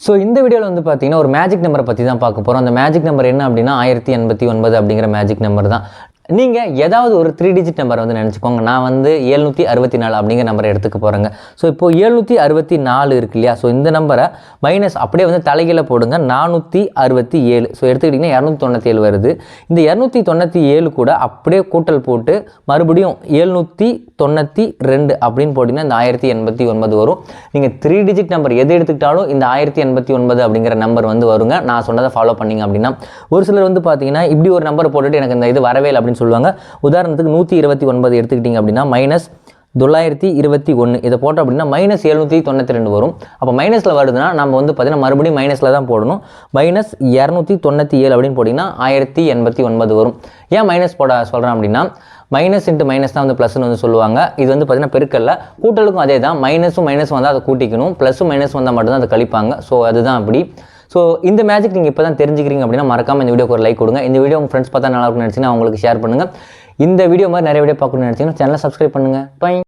So இந்த வீடியோவில் வந்து பார்த்தீங்கன்னா ஒரு மேஜிக் நம்பரை பற்றி தான் பார்க்க போகிறோம். அந்த மேஜிக் நம்பர் என்ன அப்படின்னா 1089 அப்படிங்கிற மேஜிக் நம்பர் தான். நீங்கள் ஏதாவது ஒரு 3 டிஜிட் நம்பரை வந்து நினச்சிக்கோங்க. நான் வந்து 764 அப்படிங்கிற நம்பரை எடுத்துக்க போகிறேங்க. ஸோ இப்போது 764 இருக்கு இல்லையா? ஸோ இந்த நம்பரை மைனஸ் அப்படியே வந்து தலைகீழ போடுங்க 467. ஸோ எடுத்துக்கிட்டிங்கன்னா 297 வருது. இந்த 297 கூட அப்படியே கூட்டல் போட்டு மறுபடியும் 792 அப்படின்னு போட்டிங்கன்னா இந்த 1089 வரும். நீங்கள் 3 டிஜிட் நம்பர் எது எடுத்துக்கிட்டாலும் இந்த 1089 அப்படிங்கிற நம்பர் வந்து வருங்க. நான் சொன்னதை ஃபாலோ பண்ணிங்க அப்படின்னா ஒரு சிலர் வந்து பார்த்தீங்கன்னா இப்படி ஒரு நம்பர் போட்டுட்டு எனக்கு இந்த இது வரவே இல்லை அப்படின்னு சொல்லுவாங்க. உதாரணத்துக்கு 129 எடுத்துக்கிட்டிங்க அப்படின்னா மைனஸ் 921 இதை போட்டோம் அப்படின்னா மைனஸ் 792 வரும். அப்போ மைனஸில் வருதுன்னா நம்ம வந்து பார்த்தீங்கன்னா மறுபடியும் மைனஸில் தான் போடணும். மைனஸ் 297 அப்படின்னு போட்டிங்கன்னா 1089 வரும். ஏன் மைனஸ் போட சொல்கிறேன் அப்படின்னா மைனஸ் இன்ட்டு மைனஸ் தான் வந்து ப்ளஸ்ன்னு வந்து சொல்லுவாங்க. இது வந்து பார்த்தீங்கன்னா பெருக்கல்ல கூட்டலுக்கும் அதே தான். மைனஸும் வந்தால் அதை கூட்டிக்கணும், ப்ளஸும் மைனஸ் வந்தால் மட்டும்தான் அதை கழிப்பாங்க. ஸோ அதுதான் அப்படி. ஸோ இந்த மேஜிக் நீங்கள் இப்போ தான் தெரிஞ்சுக்கிறீங்க அப்படின்னா மறக்காமல் இந்த வீடியோக்கு ஒரு லைக் கொடுங்க. இந்த வீடியோ உங்கள் ஃப்ரெண்ட்ஸ் பார்த்தா நல்லா இருக்குன்னு நினச்சிங்கன்னா அவங்களுக்கு ஷேர் பண்ணுங்கள். இந்த வீடியோ மாதிரி நிறைய வீடியோ பார்க்கணும்னு நினச்சிங்கன்னா சேனலை சப்ஸ்கிரைப் பண்ணுங்கள். பை.